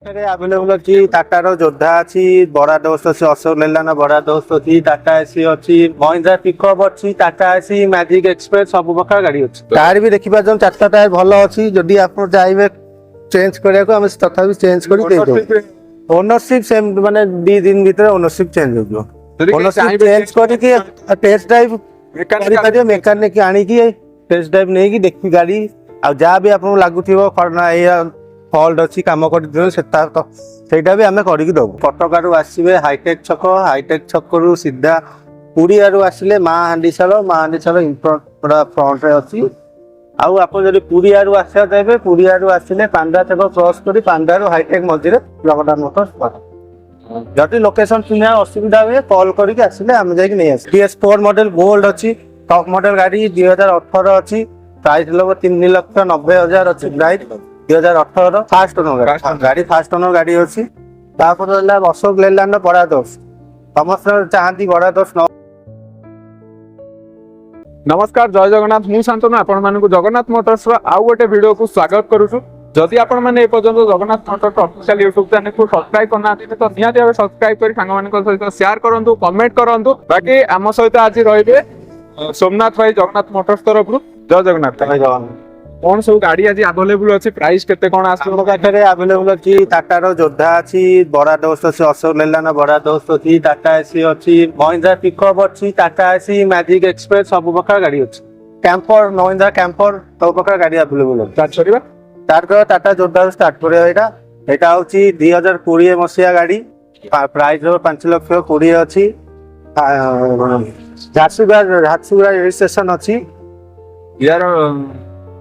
Available अच्छी टाटार जोधा अच्छी बड़ा दोस्त अच्छी अशोक लेलान बड़ा दोस्त अच्छी टाटा एसी अच्छी महिंद्रा पिकअप अच्छी टाटा एसी मैजिक एक्सप्रेस सब प्रकार गाड़ी अच्छी टायर भी देखि पाछन चारटा टायर भल अच्छी जदि आप चाहिए चेंज करिया को हम तथापि चेंज कर दे दो ओनरशिप सेम माने 2 दिन भीतर ओनरशिप चेंज हो गयो ओनरशिप चेंज करके टेस्ट ड्राइव करि परियो मैकेनिक आनी की टेस्ट ड्राइव नै की देखि गाड़ी आ जा भी आपन लागुथिबो करना ए फॉल्ट अच्छी कम कर भी आम कर कटकू आसवे हाईटेक छक रु सीधा पुरी आरु आसिले माहांडीशाल फ्रंट रे अच्छी आउ आप पुरी आरु आसा चाहिए पुरी आरु आसिले पांडा छक क्रॉस कर पांडा रु हाईटेक मझे जगन्नाथ मोटर्स जदि लोकेशन चिन्ह असुविधा हुए कॉल करके आसिले आम जाइए नहीं आस PS4 मॉडल गोल्ड अच्छी टॉप मॉडल गाड़ी 2018 अच्छी प्राइस लोग 3,90,000 अच्छी प्राइस 2018 फास्ट ओनर गाड़ी फास्ट ओनर गाड़ी अच्छी अशोक लेलैंड बड़ा दोस्त समस्त चाहती बड़ा दोस्त नमस्कार जय जगन्नाथ मु शांतनु आपण मानकु जगन्नाथ मोटर्स आउ गोटे वीडियो को स्वागत करूछु जदि आपण माने ए पर्यंत Jagannath Motors official YouTube channel को सब्सक्राइब करना तो निहाती भाबे सब्सक्राइब करी संग मानक सहित शेयर करंतु कमेंट करंतु बाकी आम सहित आज रहिबे सोमनाथ भाई जगन्नाथ मोटर्स तरफ जय जगन्नाथ कौन सब गाड़ी आज अवेलेबल अच्छी प्राइस केते कोन आसो पाखे अवेलेबल अच्छी टाटार जोधा अच्छी बड़ा दोस्त अच्छी अशोक लेलैंड बड़ा दोस्त अच्छी टाटा एसी अच्छी महिंद्रा पिकअप अच्छी टाटा एसी मैजिक एक्सप्रेस सब प्रकार गाड़ी अच्छी कैंपर महिंद्रा कैंपर सब प्रकार गाड़ी available start Tata Jodha start करा यहाँ हूँ 2020 मसीहा गाड़ी प्राइस 5,20,000 अच्छी झारसुगुड़ा रजिस्ट्रेशन अच्छी यार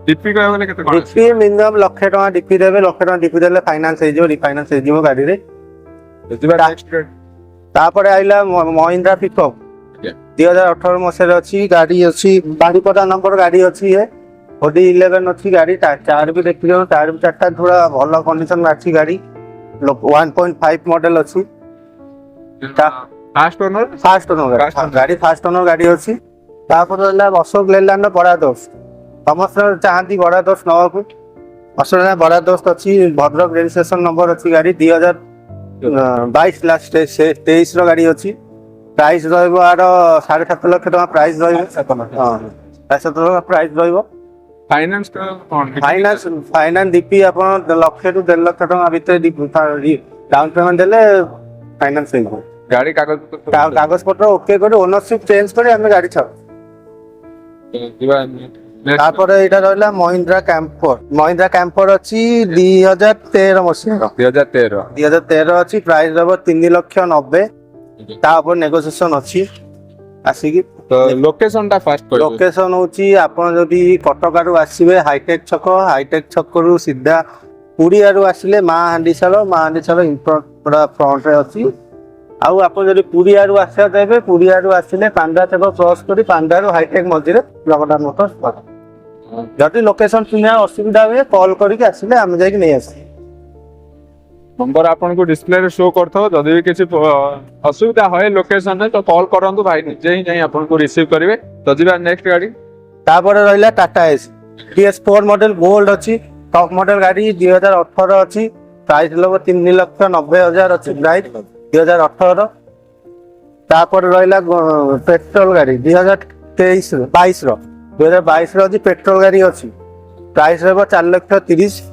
डीपी कहबो ले केते कोन डीपी मिनिमम लाख टका डीपी देबे लाख टका डीपी देले फाइनांस हे जो रिफाइनांस हे जो गाड़ी रे नेक्स्ट तापर आइला महिंद्रा पिकअप 2018 मसीहा अच्छी गाड़ी अच्छी बाड़ीपदा नंबर गाड़ी अच्छी है ओडी 11 अच्छी गाड़ी टायर भी देखि जो टायर भी चारटा थोड़ा भलो कंडीशन में अच्छी गाड़ी 1.5 मॉडल अच्छी फास्ट ओनर गाड़ी फास्ट ओनर गाड़ी अच्छी तापर अशोक लेलैंड बड़ा दोस्त समस्त चाहती बड़ा दोस्त नवाकू अशोक बड़ा दोस्त अच्छी भद्रक रजिस्ट्रेशन नंबर अच्छी गाड़ी 2022 लास्ट 23 गाड़ी अच्छी प्राइस रहा 7.5 लाख टका price price finance finance DP आप लाख टू 1.5 लाख टका भीतर डाउन पेमेंट देले फाइनांस गाड़ी कागज पत्र ओके कर ओनरशिप चेंज कर आम गाड़ी छाड़ तापर एटा रहला महिंद्रा कैंपर अच्छी 2013 मसीहा 2013 अच्छी प्राइस रहबो 3,90,000 तापर नेगोशिएशन अच्छी आसिकी तो लोकेशन टा फास्ट लोकेशन होची आपण जदी कटकारु आसीबे हाईटेक छक रु सीधा पुरी आरु आसिले माहांडीशाल फ्रंट रे अच्छी आउ आप पुरी आरु आसा चाहिए पुरी आरु आसिले पांडा छक क्रॉस कर पांडा रु हाईटेक मझे जगन्नाथ मोटर्स जदि लोकेशन चिन्ह असुविधा हुए कॉल करके आसिले आम जाइए नहीं आस नंबर आपन को डिस्प्ले रे शो करथो जदि भी किसी असुविधा होय लोकेशन रे तो कॉल करंतु भाई निजे ही जाई आपन को रिसीव करिवे तो जिबा नेक्स्ट गाड़ी तापर रहला Tata AC PS4 model gold अच्छी टॉप मॉडल गाड़ी 2018 अच्छी प्राइस लोग 3,90,000 अच्छी प्राइस 2018 तापर रहला पेट्रोल गाड़ी 2022 अच्छी पेट्रोल गाड़ी अच्छी प्राइस रहा 4,30,000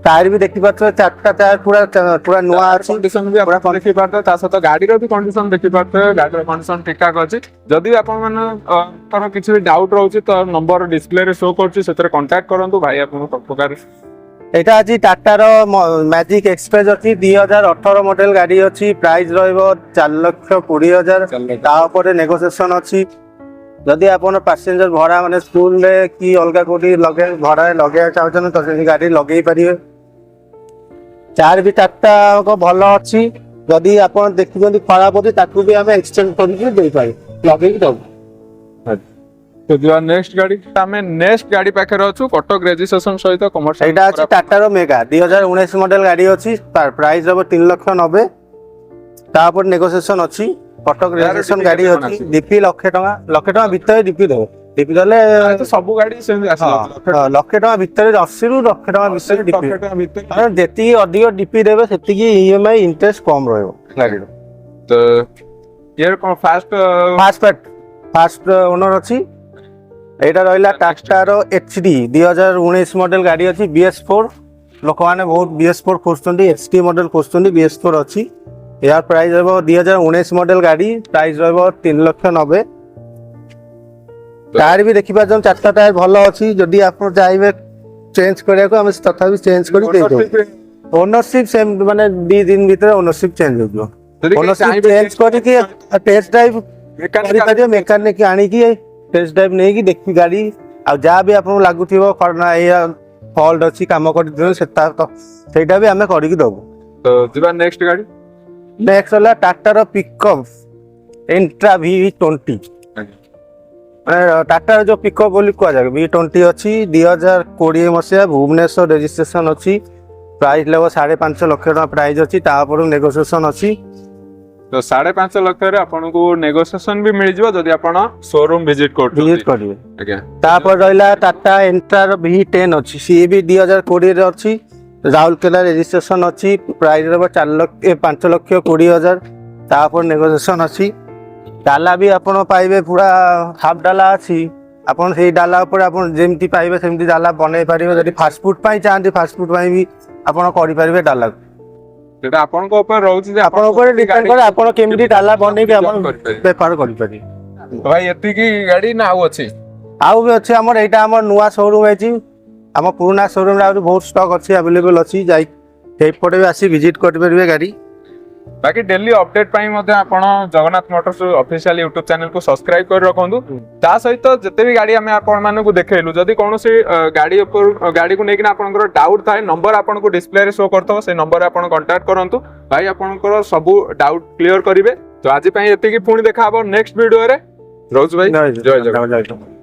टायर भी देखि पाथो चारटा टायर पूरा नुआ अच्छी कंडीशन भी आपण देखि पाथो ता सहित गाड़ी रो भी कंडीशन देखि पाथो गाड़ी रो कंडीशन ठीक ठाक अछि जदि आपण माने तर किछि भी डाउट रहउछि तो नंबर डिस्प्ले रे शो करछि सेतरे कांटेक्ट करंतु भाई आपण सब प्रकार एटा अछि टाटार मैजिक एक्सप्रेस अच्छी 2018 मॉडल गाड़ी अच्छी प्राइस रहिबो 4,20,000 ता ऊपर नेगोशिएशन अच्छी जदि आपण पैसेंजर भड़ा माने स्कूल रे की अलगा कोठी लगे भड़ा लगे चाहछन तो से गाड़ी लगे परिबे चार भी टाटा को भलो अच्छी जदि आपण देखिजोंदी खराब होती ताकू भी हम एक्सचेंज करके दे पाई लगे की दब तो दिवा नेक्स्ट गाड़ी हमें नेक्स्ट गाड़ी पाखे रहछु कटक रजिस्ट्रेशन सहित कमर्शियल एटा अछि टाटा मेगा 2019 मॉडल गाड़ी अछि प्राइस रहबो 3,90,000 तापर नेगोशिएशन अछि कटक रजिस्ट्रेशन गाड़ी अछि डीपी लाख टका भीतर डीपी देबो ଡିପି ଦେଲେ ସବୁ ଗାଡି ସେମିତି ଆସିବ ଲକ୍ଷେ ଟଙ୍କା ଭିତରେ 80 ରୁ ଲକ୍ଷେ ଟଙ୍କା ଭିତରେ ଡିପି। ଲକ୍ଷେ ଟଙ୍କା ଭିତରେ ମାନେ ଯେତିକି ଅଧିକ ଡିପି ଦେବେ ସେତିକି ଇଏମଆଇ ଇଣ୍ଟରେଷ୍ଟ କମ ରହିବ ଗାଡିର। ତ ଇଏ କଣ ଫାଷ୍ଟ ଓନର ଅଛି। ଏଇଟା ରହିଲା ଟାଟାର HD 2019 ମଡେଲ ଗାଡି ଅଛି BS4। ଲୋକମାନେ ବହୁତ BS4 ଖୋଜୁଛନ୍ତି, HD ମଡେଲ ଖୋଜୁଛନ୍ତି, BS4 ଅଛି। ଏହାର ପ୍ରାଇସ୍ ରହିବ 2019 ମଡେଲ ଗାଡି, ପ୍ରାଇସ୍ ରହିବ 3,90,000। ଟାୟାର ବି ଦେଖିପାରୁଛନ୍ତି ଚାରିଟା ଟାୟାର ଭଲ ଅଛି। ଯଦି ଆପଣ ଚାହିଁବେ ଚେଞ୍ଜ କରିବାକୁ ଆମେ ତଥାପି ଚେଞ୍ଜ କରି ଦେଇଦେବୁ। ଓନରସିପ ସେମ୍ ମାନେ 2 ଦିନ ଭିତରେ ଓନରସିପ ଚେଞ୍ଜ ହେଇଯିବ। ଓନରସିପ ଚେଞ୍ଜ କରିକି ଟେଷ୍ଟ ଡ୍ରାଇଭ କରିପାରିବେ, ମେକାନିକ ଆଣିକି ଟେଷ୍ଟ ଡ୍ରାଇଭ ନେଇକି ଦେଖି ଗାଡି। ଆଉ ଯାହା ବି ଆପଣଙ୍କୁ ଲାଗୁଥିବ ନା ଏଇଆ ଫଲ୍ଟ ଅଛି କାମ କରିଦିଅନ୍ତୁ ସେଇଟା ବି ଆମେ କରିକି ଦବୁ। ତ ଯିବା ନେକ୍ସଟ ଗାଡି। ନେକ୍ସଟ ହେଲା ଟାଟାର ପିକଅପ୍ ଏଣ୍ଟ୍ରା V20। ଟାଟାର ଯୋଉ ପିକଅପ୍ ବୋଲି କୁହାଯାଏ V20 ଅଛି। 2020 ମସିହା ଭୁବନେଶ୍ୱର ରେଜିଷ୍ଟ୍ରେସନ ଅଛି। ପ୍ରାଇସ୍ ଲେବ 5.5 ଲକ୍ଷ ଟଙ୍କା ପ୍ରାଇସ୍ ଅଛି। ତାପରେ ନେଗୋସିଏସନ ଅଛି। ତ 5.5 ଲକ୍ଷରେ ଆପଣଙ୍କୁ ନେଗୋସିଏସନ ବି ମିଳିଯିବ ଯଦି ଆପଣ ଶୋରୁମ ଭିଜିଟ କରିବେ। ଆଜ୍ଞା। ତାପରେ ରହିଲା ଟାଟା ଏଣ୍ଟ୍ରାର V10 ଅଛି। ସିଏ ବି 2020 ରେ ଅଛି। ରାଉରକେଲା ରେଜିଷ୍ଟ୍ରେସନ ଅଛି। ପ୍ରାଇସ୍ ରହିବ 5,20,000। ତାପରେ ନେଗୋସିଏସନ ଅଛି। ଡାଲା ବି ଆପଣ ପାଇବେ ପୁରା ହାଫ୍ ଡାଲା ଅଛି। ଆପଣ ସେଇ ଡାଲା ଉପରେ ଆପଣ ଯେମିତି ପାଇବେ ସେମିତି ଡାଲା ବନେଇ ପାରିବେ। ଯଦି ଫାଷ୍ଟଫୁଡ ପାଇଁ ଚାହାନ୍ତି ଫାଷ୍ଟଫୁଡ ପାଇଁ ବି ଆପଣ କରିପାରିବେ ଡାଲାକୁ। ସେଟା ଆପଣଙ୍କ ଉପରେ ରହୁଛି ଯେ ଆପଣଙ୍କ ଉପରେ ଡିପେଣ୍ଡ କରେ ଆପଣ କେମିତି ଡାଲା ବନେଇକି ଆପଣ ବେପାର କରିପାରିବେ। ଭାଇ ଏତିକି ଗାଡି ନା ଆଉ ଅଛି? ଆଉ ବି ଅଛି ଆମର। ଏଇଟା ଆମର ନୂଆ ଶୋରୁମ ହେଇଛି। ଆମ ପୁରୁଣା ଶୋରୁମରେ ଆହୁରି ବହୁତ ଷ୍ଟକ୍ ଅଛି, ଆଭେଲେବଲ ଅଛି। ଯାଇ ସେଇପଟେ ବି ଆସି ଭିଜିଟ୍ କରିପାରିବେ ଗାଡି। ବାକି ଡେଲି ଅପଡେଟ୍ ପାଇଁ ମଧ୍ୟ ଆପଣ ଜଗନ୍ନାଥ ମୋଟର୍ସ ଅଫିସିଆଲ ୟୁଟ୍ୟୁବ ଚ୍ୟାନେଲକୁ ସବସ୍କ୍ରାଇବ କରି ରଖନ୍ତୁ। ତା ସହିତ ଯେତେ ବି ଗାଡି ଆମେ ଆପଣମାନଙ୍କୁ ଦେଖେଇଲୁ, ଯଦି କୌଣସି ଗାଡିକୁ ନେଇକିନା ଆପଣଙ୍କର ଡାଉଟ୍ ଥାଏ, ନମ୍ବର ଆପଣଙ୍କୁ ଡିସପ୍ଲେରେ ଶୋ କରୁଥିବ, ସେ ନମ୍ବରରେ ଆପଣ କଣ୍ଟାକ୍ଟ କରନ୍ତୁ। ଭାଇ ଆପଣଙ୍କର ସବୁ ଡାଉଟ୍ କ୍ଲିୟର କରିବେ। ତ ଆଜି ପାଇଁ ଏତିକି, ପୁଣି ଦେଖା ହବ ନେକ୍ସଟ ଭିଡିଓରେ। ରହୁଛୁ ଭାଇ, ଜୟ ଜଗନ୍ନାଥ।